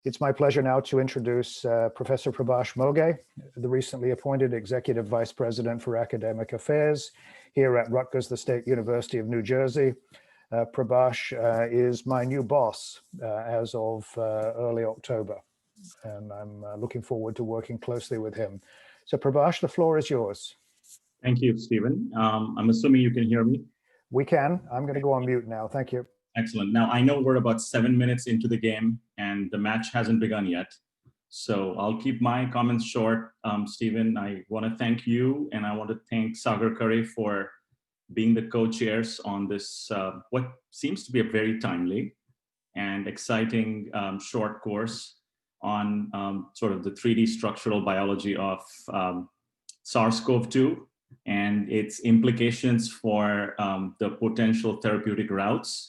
It's my pleasure now to introduce Professor Prabhash Moge, the recently appointed Executive Vice President for Academic Affairs here at Rutgers, the State University of New Jersey. Prabhash is my new boss as of early October, and I'm looking forward to working closely with him. So Prabhash, the floor is yours. Thank you, Stephen. I'm assuming you can hear me. We can. I'm going to go on mute now. Thank you. Excellent. Now, I know we're about 7 minutes into the game and the match hasn't begun yet. So I'll keep my comments short. Stephen, I want to thank you, and I want to thank Sagar Curry for being the co-chairs on this, what seems to be a very timely and exciting short course on sort of the 3D structural biology of SARS-CoV-2 and its implications for the potential therapeutic routes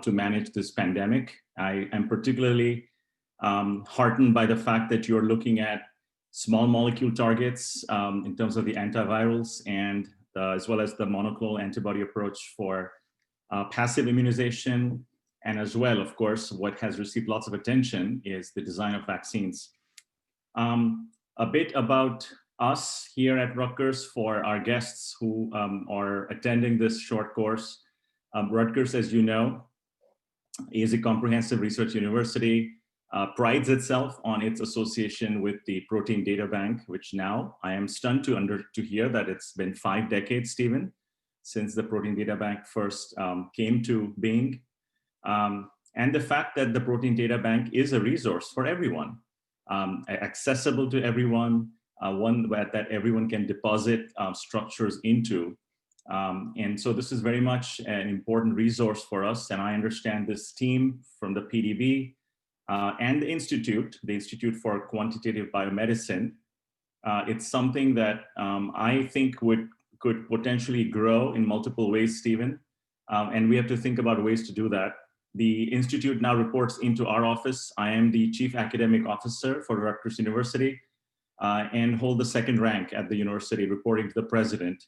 to manage this pandemic. I am particularly heartened by the fact that you're looking at small molecule targets in terms of the antivirals and as well as the monoclonal antibody approach for passive immunization. And as well, of course, what has received lots of attention is the design of vaccines. A bit about us here at Rutgers for our guests who are attending this short course. Rutgers, as you know, is a comprehensive research university, prides itself on its association with the Protein Data Bank, which now I am stunned to hear that it's been 5 decades, Stephen, since the Protein Data Bank first came to being. And the fact that the Protein Data Bank is a resource for everyone, accessible to everyone, one that everyone can deposit structures into. And so this is very much an important resource for us. And I understand this team from the PDB and the Institute for Quantitative Biomedicine. It's something that I think could potentially grow in multiple ways, Stephen. And we have to think about ways to do that. The Institute now reports into our office. I am the Chief Academic Officer for Rutgers University and hold the 2nd rank at the university, reporting to the president.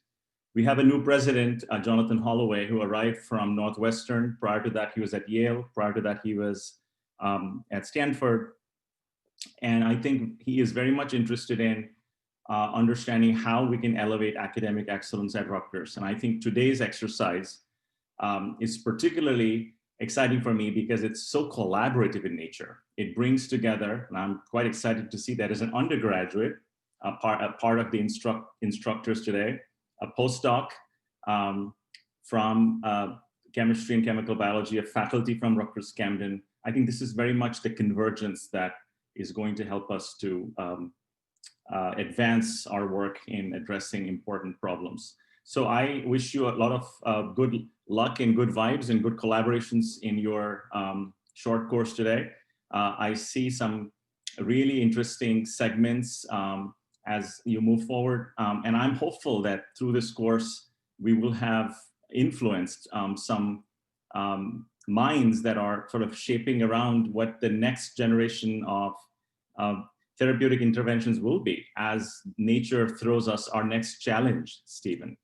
We have a new president, Jonathan Holloway, who arrived from Northwestern. Prior to that, he was at Yale. Prior to that, he was at Stanford. And I think he is very much interested in understanding how we can elevate academic excellence at Rutgers. And I think today's exercise is particularly exciting for me because it's so collaborative in nature. It brings together, and I'm quite excited to see that as an undergraduate, a part of the instructors today, a postdoc from chemistry and chemical biology, a faculty from Rutgers Camden. I think this is very much the convergence that is going to help us to advance our work in addressing important problems. So I wish you a lot of good luck and good vibes and good collaborations in your short course today. I see some really interesting segments as you move forward. And I'm hopeful that through this course, we will have influenced some minds that are sort of shaping around what the next generation of therapeutic interventions will be as nature throws us our next challenge, Stephen.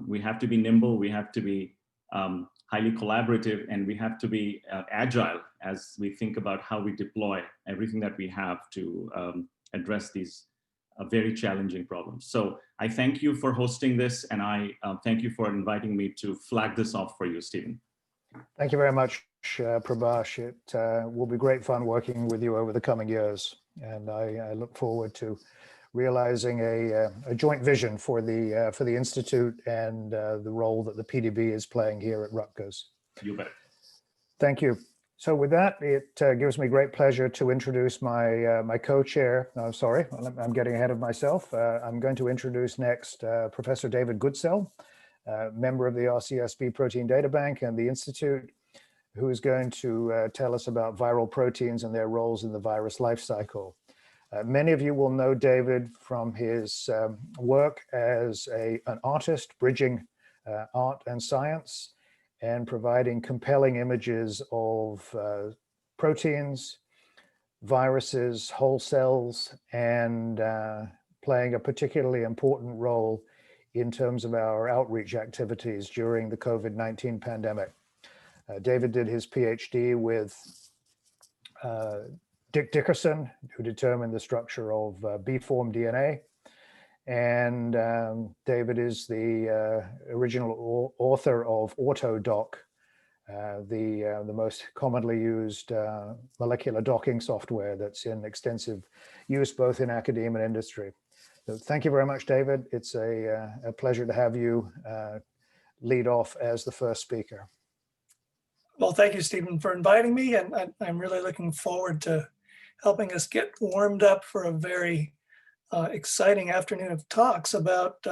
We have to be nimble, we have to be highly collaborative, and we have to be agile as we think about how we deploy everything that we have to address these very challenging problems. So I thank you for hosting this, and I thank you for inviting me to flag this off for you, Stephen. Thank you very much, Prabhash. It will be great fun working with you over the coming years, and I look forward to realizing a joint vision for the Institute and the role that the PDB is playing here at Rutgers. You bet. Thank you. So with that, it gives me great pleasure to introduce my co-chair. No, sorry, I'm getting ahead of myself. I'm going to introduce next Professor David Goodsell, member of the RCSB Protein Data Bank and the Institute, who is going to tell us about viral proteins and their roles in the virus life cycle. Many of you will know David from his work as an artist, bridging art and science and providing compelling images of proteins, viruses, whole cells, and playing a particularly important role in terms of our outreach activities during the COVID-19 pandemic. David did his PhD with Dick Dickerson, who determined the structure of B-form DNA. And David is the original author of AutoDock, the most commonly used molecular docking software that's in extensive use both in academia and industry. So thank you very much, David. It's a pleasure to have you lead off as the first speaker. Well, thank you, Stephen, for inviting me, and I'm really looking forward to helping us get warmed up for a very exciting afternoon of talks about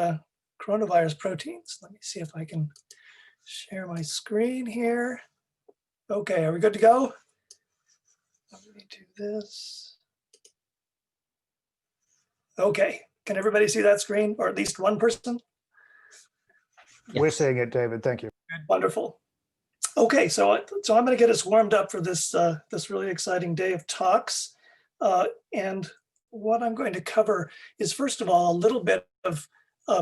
coronavirus proteins. Let me see if I can share my screen here. Okay, are we good to go? Let me do this. Okay, can everybody see that screen, or at least one person? Yes. We're seeing it, David. Thank you. Good, wonderful. Okay, so I'm going to get us warmed up for this this really exciting day of talks, and what I'm going to cover is, first of all, a little bit of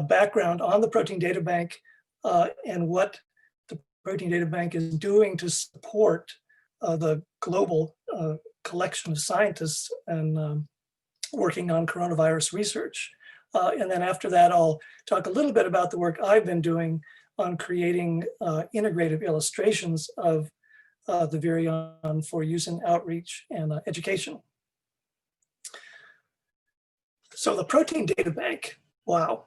background on the Protein Data Bank and what the Protein Data Bank is doing to support the global collection of scientists and working on coronavirus research. And then after that, I'll talk a little bit about the work I've been doing on creating integrative illustrations of the Virion for use in outreach and education. So the Protein Data Bank, wow.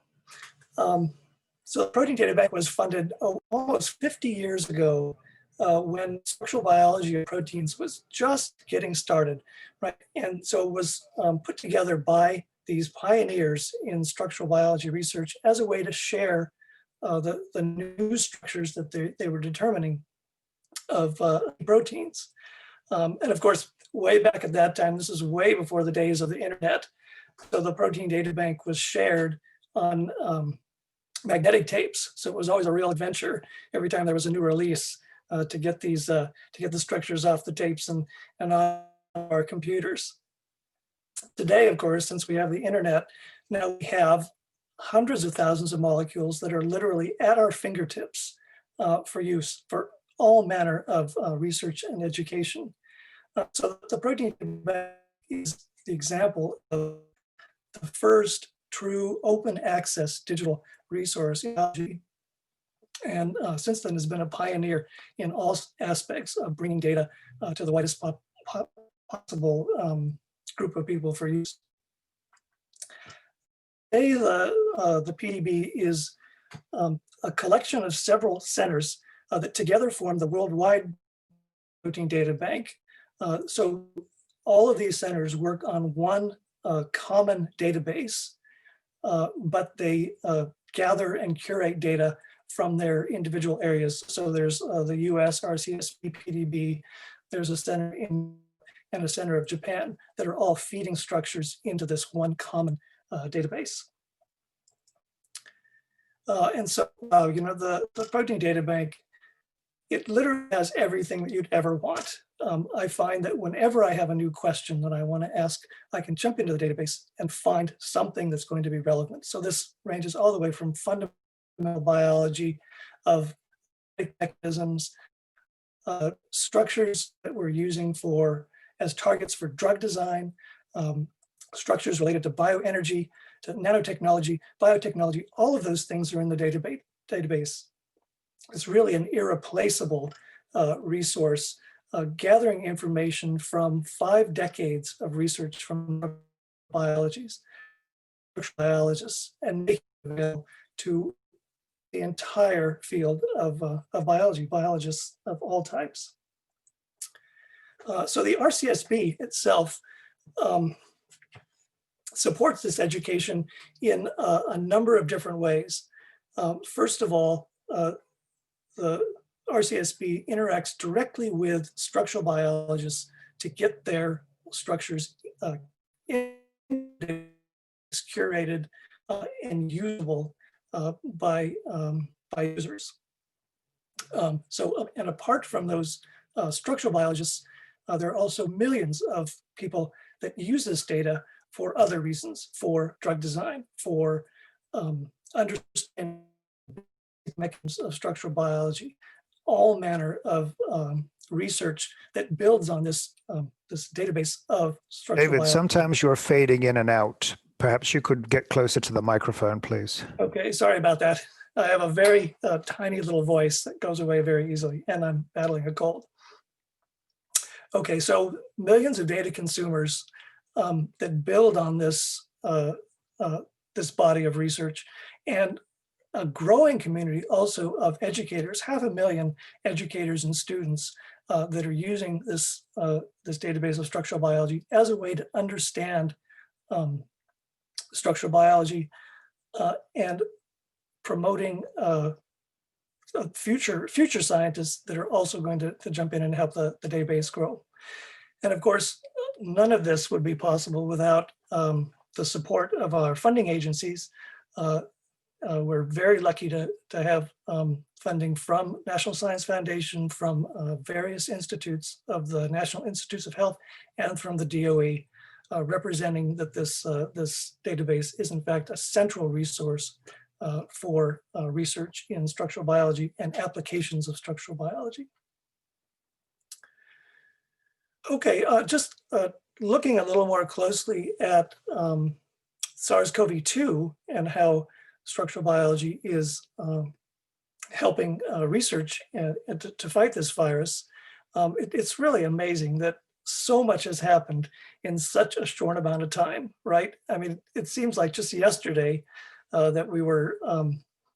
So the Protein Data Bank was funded almost 50 years ago when structural biology of proteins was just getting started, right? And so it was put together by these pioneers in structural biology research as a way to share the new structures that they were determining of proteins. And of course, way back at that time, this is way before the days of the internet. So the Protein Data Bank was shared on magnetic tapes. So it was always a real adventure every time there was a new release to get these to get the structures off the tapes and on our computers. Today, of course, since we have the internet, now we have hundreds of thousands of molecules that are literally at our fingertips for use for all manner of research and education. So the Protein Data Bank is the example of the first true open access digital resource in biology. And since then has been a pioneer in all aspects of bringing data to the widest possible group of people for use. Today, the PDB is a collection of several centers that together form the worldwide Protein Data Bank. So all of these centers work on one common database, but they gather and curate data from their individual areas. So there's the US RCSB PDB, there's a center in and a center of Japan that are all feeding structures into this one common database. And so, you know, the Protein Data Bank, it literally has everything that you'd ever want. I find that whenever I have a new question that I want to ask, I can jump into the database and find something that's going to be relevant. So this ranges all the way from fundamental biology of mechanisms, structures that we're using as targets for drug design, structures related to bioenergy, to nanotechnology, biotechnology, all of those things are in the database. It's really an irreplaceable resource, gathering information from 5 decades of research from biologists, and making it available to the entire field of biology, biologists of all types. So the RCSB itself supports this education in a number of different ways. First of all, the RCSB interacts directly with structural biologists to get their structures curated and usable by users. And apart from those structural biologists, there are also millions of people that use this data for other reasons, for drug design, for understanding mechanisms of structural biology, all manner of research that builds on this this database of structural David, biology. sometimes you're fading in and out. Perhaps you could get closer to the microphone, please. Okay, sorry about that. I have a very tiny little voice that goes away very easily, and I'm battling a cold. Okay, so millions of data consumers that build on this this body of research, and a growing community also of educators, 500,000 educators and students that are using this this database of structural biology as a way to understand structural biology and promoting future scientists that are also going to jump in and help the database grow. And of course, none of this would be possible without the support of our funding agencies. We're very lucky to have funding from National Science Foundation, from various institutes of the National Institutes of Health, and from the DOE, representing that this database is in fact a central resource for research in structural biology and applications of structural biology. Okay, just looking a little more closely at SARS-CoV-2 and how structural biology is helping research to fight this virus, it's really amazing that so much has happened in such a short amount of time, right? I mean, it seems like just yesterday that we were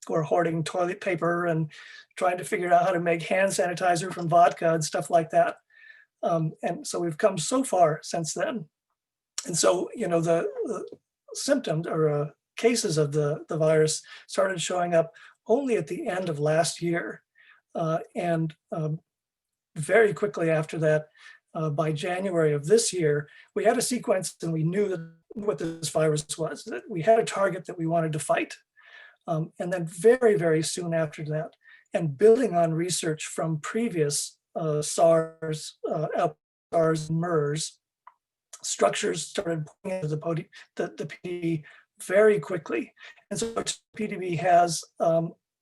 hoarding toilet paper and trying to figure out how to make hand sanitizer from vodka and stuff like that. And so we've come so far since then. And so, you know, the symptoms or cases of the virus started showing up only at the end of last year. And very quickly after that, by January of this year, we had a sequence and we knew what this virus was, that we had a target that we wanted to fight. And then very, very soon after that, and building on research from previous SARS, SARS, MERS, structures started pointing into the PDB very quickly. And so PDB has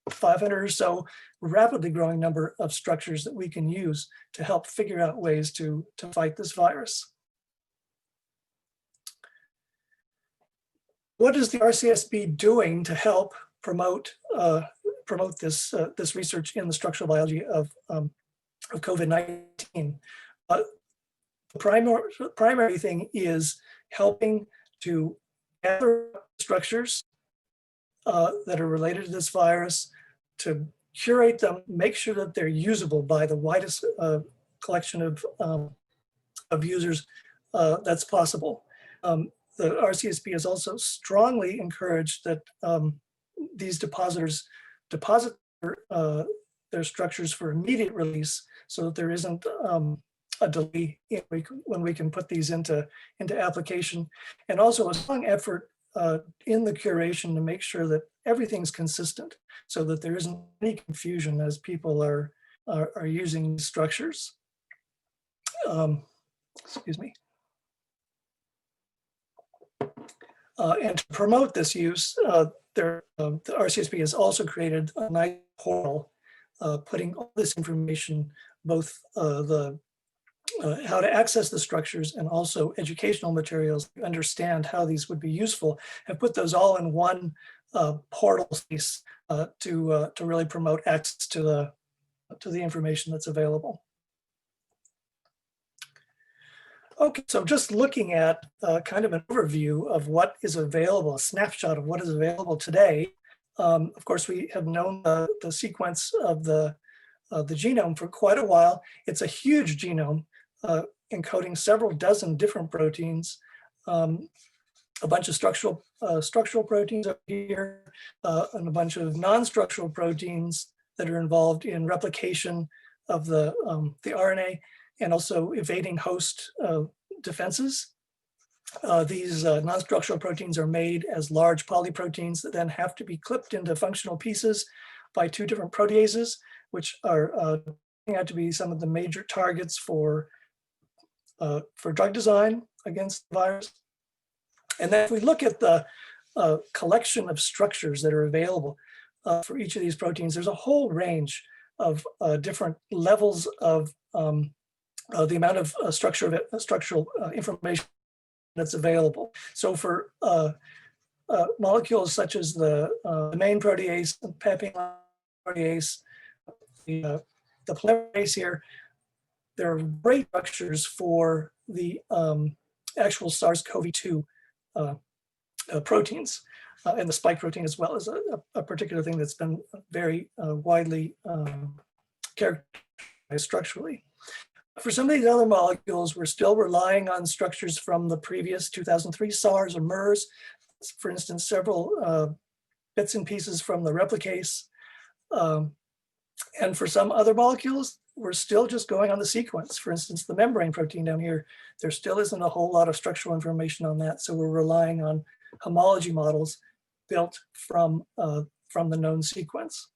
500 or so rapidly growing number of structures that we can use to help figure out ways to fight this virus. What is the RCSB doing to help promote this this research in the structural biology of COVID-19? The primary thing is helping to gather structures that are related to this virus, to curate them, make sure that they're usable by the widest collection of users that's possible. The RCSB has also strongly encouraged that these depositors deposit their structures for immediate release, so that there isn't a delay when we can put these into application, and also a strong effort in the curation to make sure that everything's consistent, so that there isn't any confusion as people are using structures. Excuse me. And to promote this use, the RCSB has also created a nice portal putting all this information, both how to access the structures and also educational materials to understand how these would be useful, have put those all in one portal space to really promote access to the information that's available. Okay, so just looking at kind of an overview of what is available, a snapshot of what is available today. Of course, we have known the sequence of the genome for quite a while. It's a huge genome encoding several dozen different proteins, a bunch of structural proteins up here, and a bunch of non-structural proteins that are involved in replication of the RNA, and also evading host defenses. These non-structural proteins are made as large polyproteins that then have to be clipped into functional pieces by two different proteases, which are turning out to be some of the major targets for drug design against the virus. And then if we look at the collection of structures that are available for each of these proteins, there's a whole range of different levels of the amount of structural information that's available. So for molecules such as the main protease, the papain protease, the polymerase here, there are great structures for the actual SARS-CoV-2 proteins, and the spike protein as well is a particular thing that's been very widely characterized structurally. For some of these other molecules, we're still relying on structures from the previous 2003 SARS or MERS. For instance, several bits and pieces from the replicase. And for some other molecules, we're still just going on the sequence. For instance, the membrane protein down here, there still isn't a whole lot of structural information on that. So we're relying on homology models built from the known sequence.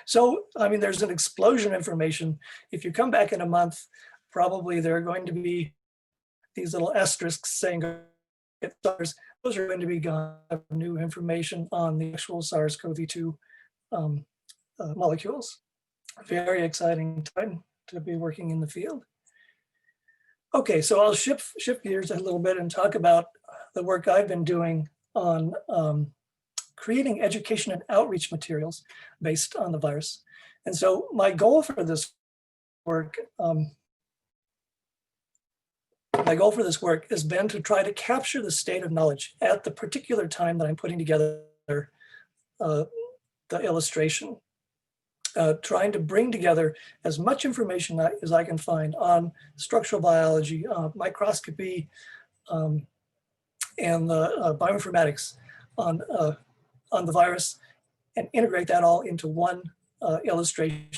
So, I mean, there's an explosion of information. If you come back in a month, probably there are going to be these little asterisks saying SARS. Those are going to be gone. New information on the actual SARS-CoV-2 molecules. Very exciting time to be working in the field. Okay, so I'll shift gears a little bit and talk about the work I've been doing on creating education and outreach materials based on the virus. And so my goal for this work, has been to try to capture the state of knowledge at the particular time that I'm putting together the illustration. Trying to bring together as much information as I can find on structural biology, microscopy, and the bioinformatics on the virus, and integrate that all into one illustration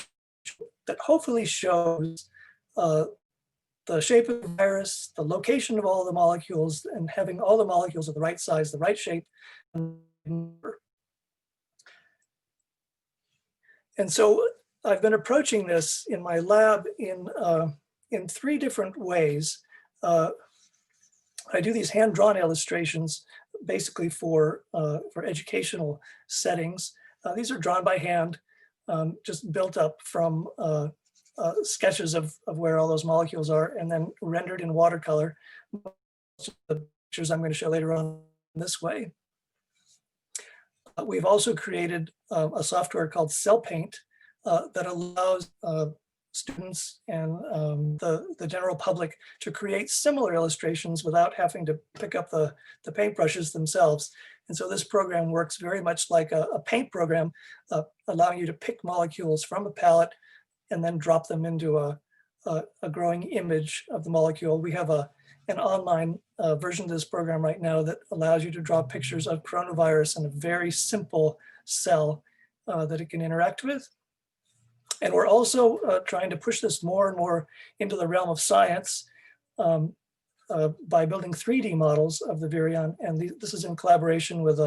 that hopefully shows the shape of the virus, the location of all the molecules, and having all the molecules of the right size, the right shape. And so I've been approaching this in my lab in 3 different ways. I do these hand-drawn illustrations basically for educational settings. These are drawn by hand, just built up from sketches of where all those molecules are, and then rendered in watercolor. The pictures I'm going to show later on this way. We've also created a software called Cell Paint that allows students and the general public to create similar illustrations without having to pick up the paintbrushes themselves. And so this program works very much like a paint program, allowing you to pick molecules from a palette and then drop them into a growing image of the molecule. We have an online version of this program right now that allows you to draw pictures of coronavirus in a very simple cell that it can interact with. And we're also trying to push this more and more into the realm of science by building 3D models of the virion. And this is in collaboration with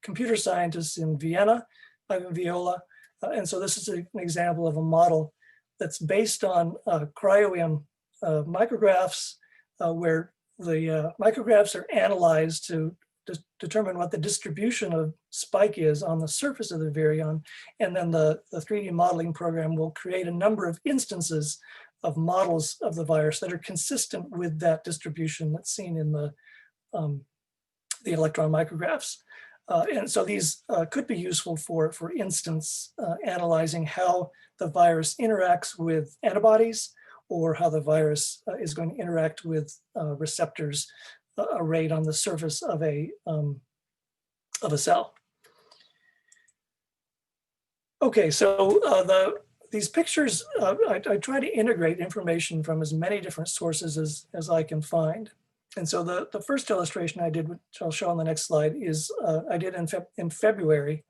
computer scientists in Vienna, Ivan Viola. And so this is an example of a model that's based on cryo-EM micrographs, where the micrographs are analyzed to determine what the distribution of spike is on the surface of the virion. And then the 3D modeling program will create a number of instances of models of the virus that are consistent with that distribution that's seen in the electron micrographs. And so these could be useful for instance, analyzing how the virus interacts with antibodies, or how the virus is going to interact with receptors arrayed on the surface of a cell. Okay, so these pictures, I try to integrate information from as many different sources as I can find. And so the first illustration I did, which I'll show on the next slide, is I did in February,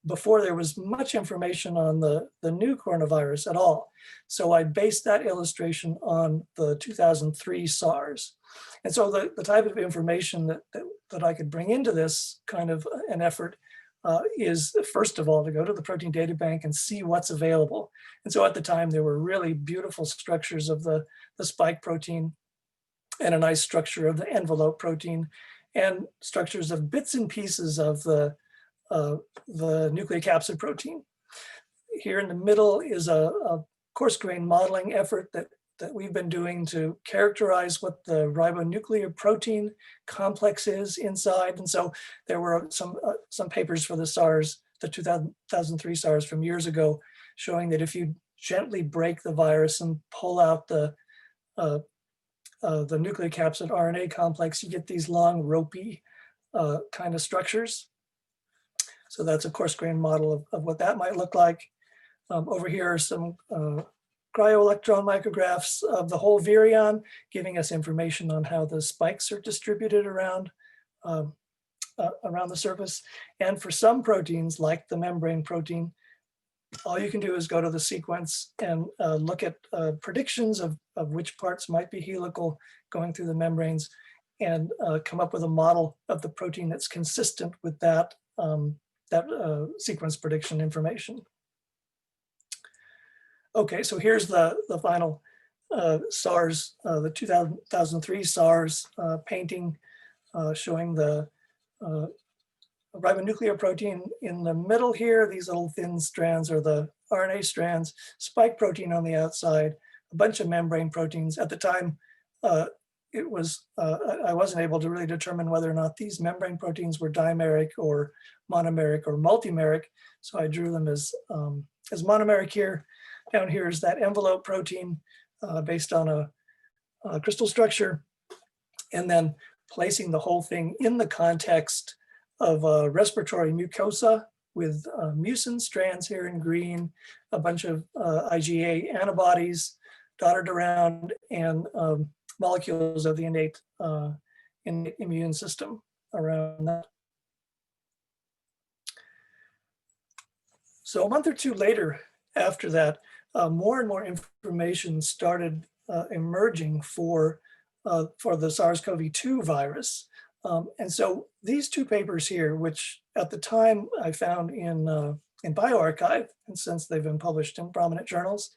before there was much information on the new coronavirus at all. So I based that illustration on the 2003 SARS. And so the type of information that I could bring into this kind of an effort is, first of all, to go to the protein data bank and see what's available. And so at the time, there were really beautiful structures of the spike protein, and a nice structure of the envelope protein, and structures of bits and pieces of the nucleocapsid protein. Here in the middle is a coarse grain modeling effort that we've been doing to characterize what the ribonuclear protein complex is inside. And so there were some papers for the SARS, the 2003 SARS from years ago, showing that if you gently break the virus and pull out the nucleocapsid RNA complex, you get these long, ropey kind of structures. So that's a coarse grain model of what that might look like. Over here are some cryo-electron micrographs of the whole virion, giving us information on how the spikes are distributed around the surface. And for some proteins, like the membrane protein, all you can do is go to the sequence and look at predictions of which parts might be helical going through the membranes, and come up with a model of the protein that's consistent with that, sequence prediction information. Okay, so here's the final SARS, the 2003 SARS painting showing the ribonuclear protein in the middle here. These little thin strands are the RNA strands, spike protein on the outside, a bunch of membrane proteins. At the time, I wasn't able to really determine whether or not these membrane proteins were dimeric or monomeric or multimeric, so I drew them as monomeric here. Down here is that envelope protein based on a crystal structure, and then placing the whole thing in the context of a respiratory mucosa with mucin strands here in green, a bunch of IgA antibodies dotted around, and molecules of the innate immune system around that. So a month or two later after that, more and more information started emerging for the SARS-CoV-2 virus. And so these two papers here, which at the time I found in bioRxiv, and since they've been published in prominent journals,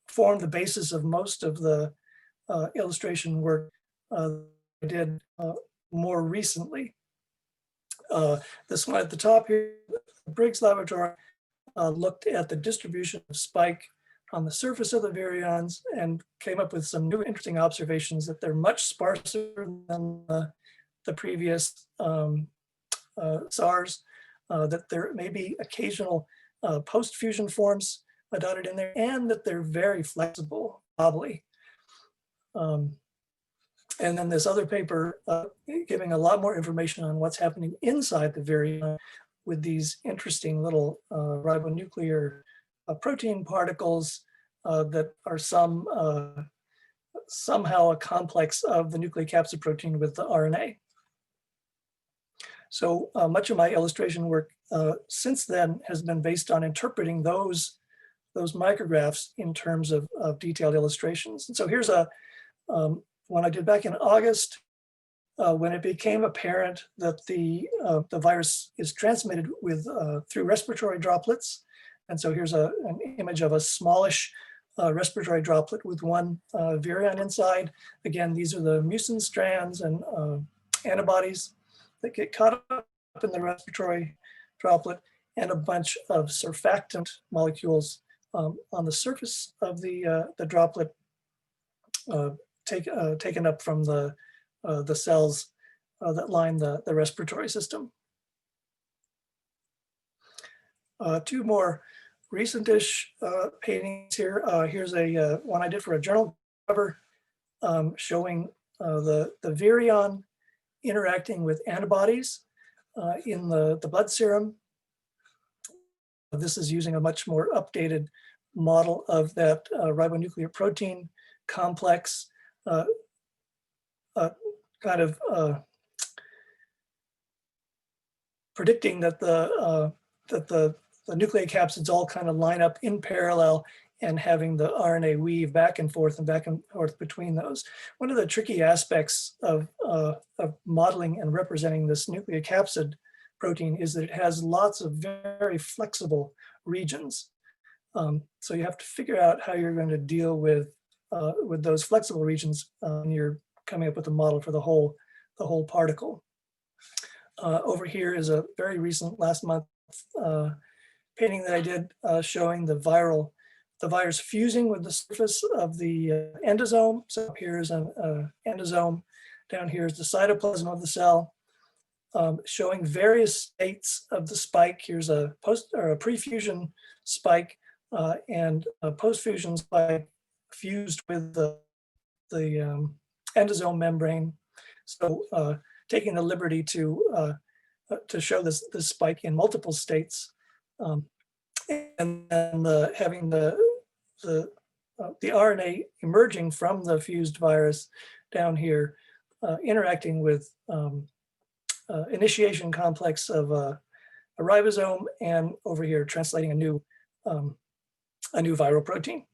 formed the basis of most of the illustration work I did more recently. This one at the top here, the Briggs Laboratory, looked at the distribution of spike on the surface of the virions and came up with some new interesting observations that they're much sparser than the previous SARS, that there may be occasional post-fusion forms dotted in there, and that they're very flexible, wobbly. And then this other paper giving a lot more information on what's happening inside the virion with these interesting little ribonuclear protein particles that are somehow a complex of the nucleocapsid protein with the RNA. So much of my illustration work since then has been based on interpreting those micrographs in terms of detailed illustrations. And so here's one I did back in August, when it became apparent that the virus is transmitted through respiratory droplets. And so here's an image of a smallish respiratory droplet with one virion inside. Again, these are the mucin strands and antibodies that get caught up in the respiratory droplet, and a bunch of surfactant molecules on the surface of the droplet taken up from the cells that line the respiratory system. Two more recent-ish paintings here. Here's a one I did for a journal cover showing the virion interacting with antibodies in the blood serum. This is using a much more updated model of that ribonuclear protein complex, kind of predicting that the nucleocapsids all kind of line up in parallel, and having the RNA weave back and forth between those. One of the tricky aspects of modeling and representing this nucleocapsid protein is that it has lots of very flexible regions. So you have to figure out how you're going to deal with those flexible regions when you're coming up with a model for the whole particle. Over here is a very recent, last month painting that I did showing the viral the virus fusing with the surface of the endosome. So here's an endosome. Down here is the cytoplasm of the cell, showing various states of the spike. Here's a post or a pre-fusion spike and a post-fusion spike fused with the endosome membrane. So taking the liberty to show this spike in multiple states, and then having the RNA emerging from the fused virus down here, interacting with initiation complex of a ribosome, and over here translating a new viral protein.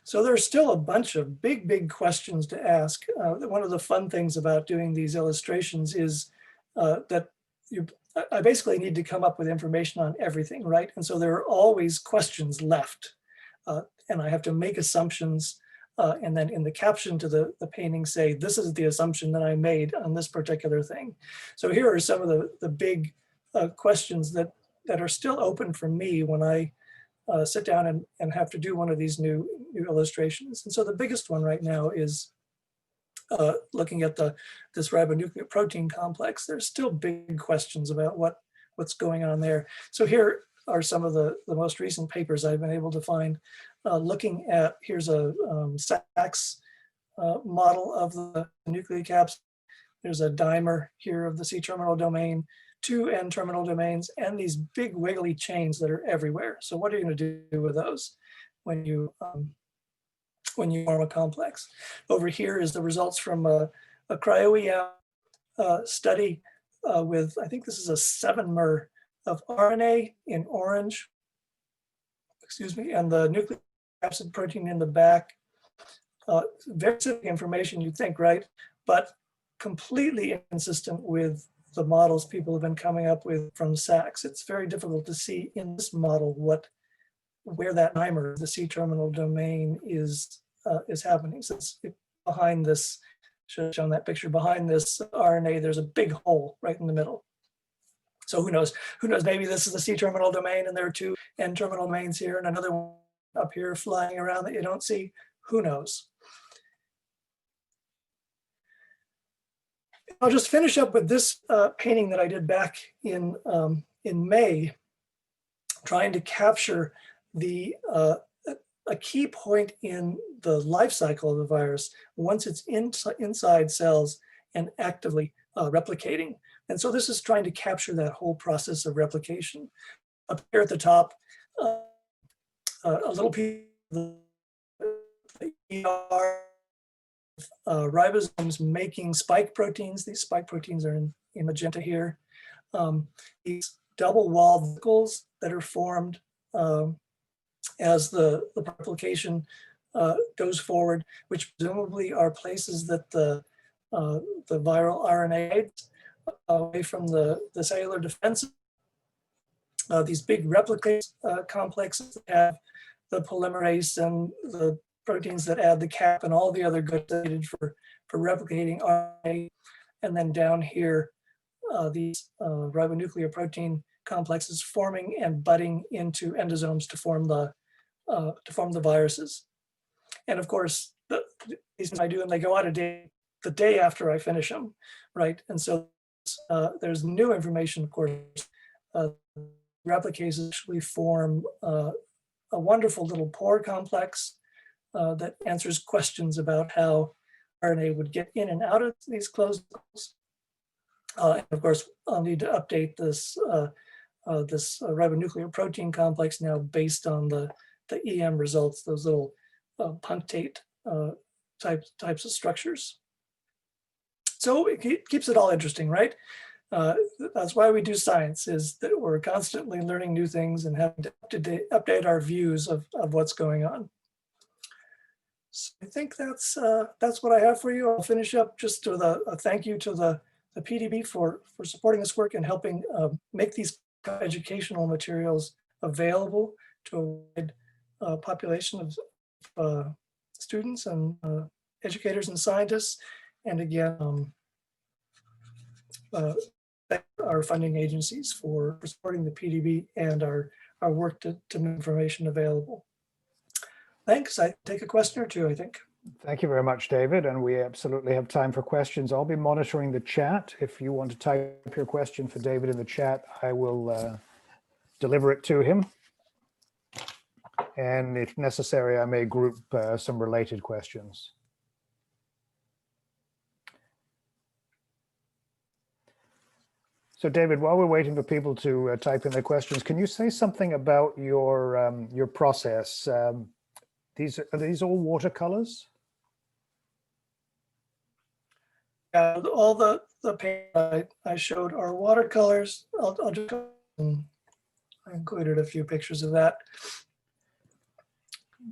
So there's still a bunch of big questions to ask. One of the fun things about doing these illustrations is that I basically need to come up with information on everything, right? And so there are always questions left. And I have to make assumptions, and then in the caption to the painting say, this is the assumption that I made on this particular thing. So here are some of the big questions that are still open for me when I sit down and have to do one of these new illustrations. And so the biggest one right now is looking at this ribonucleic protein complex. There's still big questions about what's going on there. So here are some of the most recent papers I've been able to find, looking at, here's a Sachs model of the nucleocapsid. There's a dimer here of the C-terminal domain, 2 N-terminal domains, and these big wiggly chains that are everywhere. So what are you going to do with those when you form a complex? Over here is the results from a cryo-EM study with, I think this is a 7-mer of RNA in orange, excuse me, and the nucleic capsid protein in the back. Very specific information, you'd think, right? But completely inconsistent with the models people have been coming up with from Sachs. It's very difficult to see in this model where that dimer, the C-terminal domain, is happening. So it's behind this, should have shown that picture, behind this RNA, there's a big hole right in the middle. So who knows? Who knows? Maybe this is the C-terminal domain and there are 2 N-terminal domains here and another one up here flying around that you don't see. Who knows? I'll just finish up with this painting that I did back in May, trying to capture a key point in the life cycle of the virus once it's inside cells and actively replicating. And so this is trying to capture that whole process of replication. Up here at the top, a little piece of the ER, ribosomes making spike proteins. These spike proteins are in magenta here. These double-walled vesicles that are formed as the replication goes forward, which presumably are places that the viral RNA hides away from the cellular defenses. These big replicate complexes have the polymerase and the proteins that add the cap and all the other goods needed for replicating RNA. And then down here, these ribonuclear protein complexes forming and budding into endosomes to form the viruses. And of course, these things I do, and they go out the day after I finish them, right? And so there's new information, of course. Replicases actually form a wonderful little pore complex that answers questions about how RNA would get in and out of these closed vessels. And of course, I'll need to update this ribonuclear protein complex now based on the EM results, those little punctate types of structures. So it keeps it all interesting, right? That's why we do science, is that we're constantly learning new things and having to update our views of what's going on. So I think that's what I have for you. I'll finish up just with a thank you to the PDB for supporting this work and helping make these educational materials available to a wide population of students and educators and scientists. And again, thank our funding agencies for supporting the PDB and our work to make information available. Thanks. I take a question or two, I think. Thank you very much, David. And we absolutely have time for questions. I'll be monitoring the chat. If you want to type your question for David in the chat, I will deliver it to him. And if necessary, I may group some related questions. So David, while we're waiting for people to type in their questions, can you say something about your process? Are these all watercolors? All the paint I showed are watercolors. I'll just I included a few pictures of that.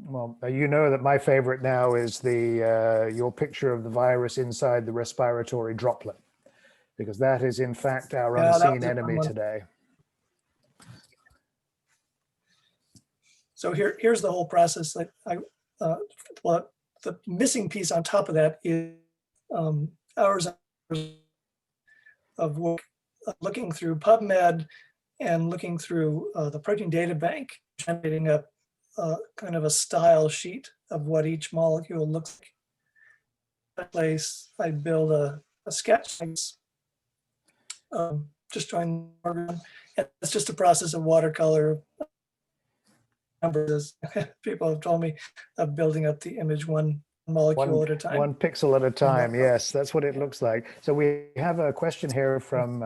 Well, you know that my favorite now is your picture of the virus inside the respiratory droplet, because that is in fact our unseen enemy today. So here's the whole process. That well, the missing piece on top of that is hours of work looking through PubMed and looking through the protein data bank, generating a kind of a style sheet of what each molecule looks like. In that place, I build a sketch, just drawing, and it's just a process of watercolor numbers, as people have told me, of building up the image one molecule at a time. One pixel at a time, yes, that's what it looks like. So we have a question here from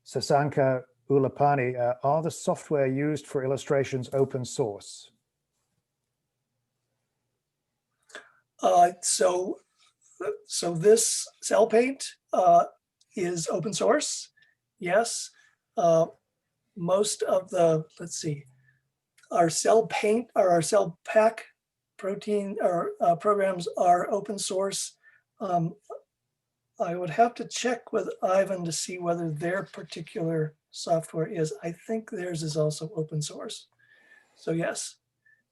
Sasanka Ulapani. Are the software used for illustrations open source? So this cell paint is open source, yes. Most of the, let's see, our cell paint or our cell pack protein or programs are open source. I would have to check with Ivan to see whether their particular software is. I think theirs is also open source. So yes.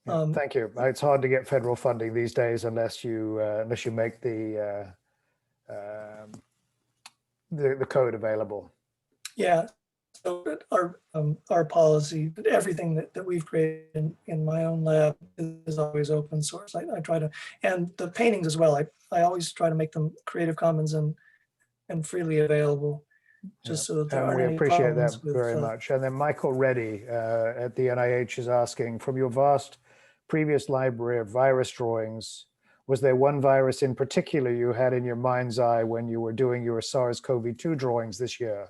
Thank you. It's hard to get federal funding these days unless you make the code available. Yeah. So our policy, everything that we've created in my own lab is always open source. I try to, and the paintings as well. I always try to make them Creative Commons and freely available, just so that there aren't any problems. We appreciate that very much. And then Michael Reddy at the NIH is asking, from your vast previous library of virus drawings, was there one virus in particular you had in your mind's eye when you were doing your SARS-CoV-2 drawings this year?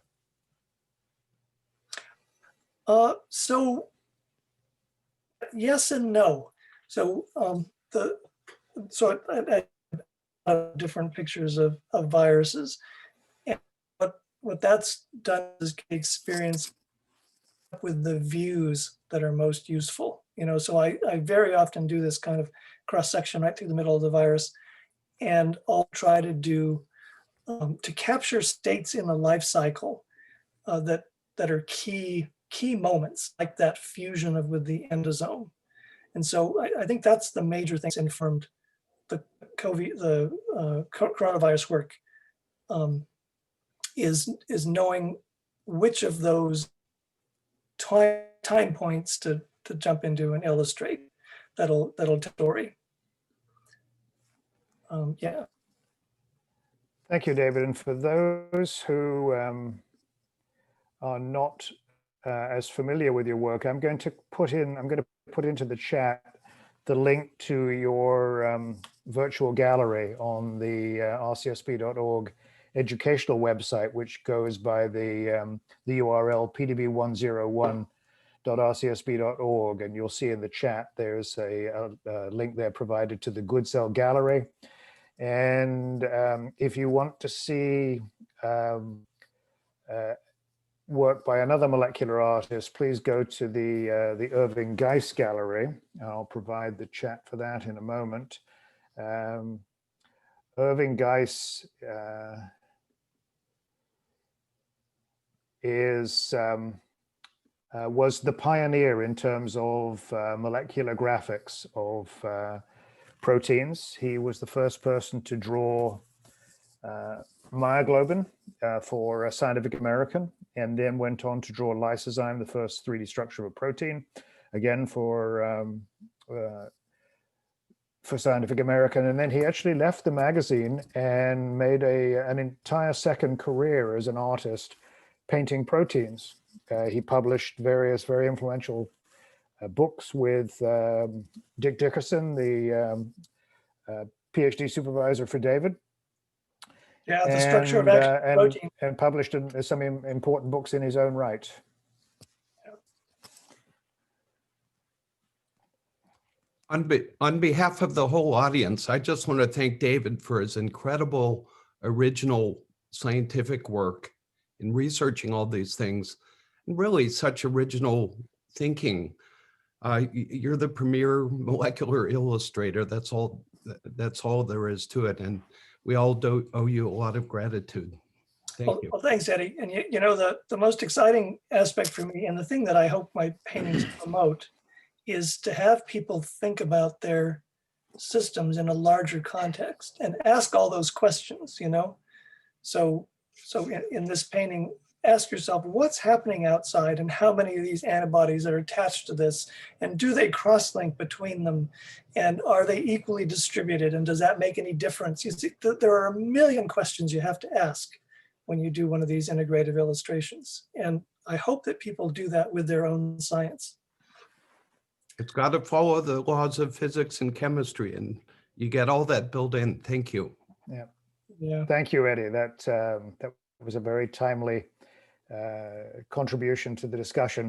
So yes and no. So different pictures of viruses, and what that's done is experience with the views that are most useful. So I very often do this kind of cross section right through the middle of the virus, and I'll try to do to capture states in the life cycle that are key moments, like that fusion with the endosome. And so I think that's the major thing that informed the coronavirus work, is knowing which of those time points to jump into and illustrate. That'll tell the story. Yeah. Thank you, David. And for those who are not as familiar with your work, I'm going to put into the chat the link to your virtual gallery on the rcsb.org educational website, which goes by the URL pdb101.rcsb.org. And you'll see in the chat there's a link there provided to the Goodsell gallery. And if you want to see work by another molecular artist, please go to the Irving Geis gallery. I'll provide the chat for that in a moment. Irving Geis was the pioneer in terms of molecular graphics of proteins. He was the first person to draw myoglobin for Scientific American, and then went on to draw lysozyme, the first 3D structure of a protein, again for Scientific American. And then he actually left the magazine and made an entire second career as an artist painting proteins. He published various very influential books with Dick Dickerson, the PhD supervisor for David. Yeah, the structure of action protein. And published some important books in his own right. On behalf of the whole audience, I just want to thank David for his incredible original scientific work in researching all these things, and really such original thinking. You're the premier molecular illustrator. That's all there is to it. And we all owe you a lot of gratitude. Thank you. Well, thanks, Eddie. And you know, the most exciting aspect for me, and the thing that I hope my paintings promote, is to have people think about their systems in a larger context and ask all those questions, you know? So in this painting, ask yourself, what's happening outside and how many of these antibodies are attached to this? And do they cross-link between them? And are they equally distributed? And does that make any difference? You see, there are a million questions you have to ask when you do one of these integrative illustrations. And I hope that people do that with their own science. It's got to follow the laws of physics and chemistry, and you get all that built in. Thank you. Yeah. Thank you, Eddie. That was a very timely contribution to the discussion.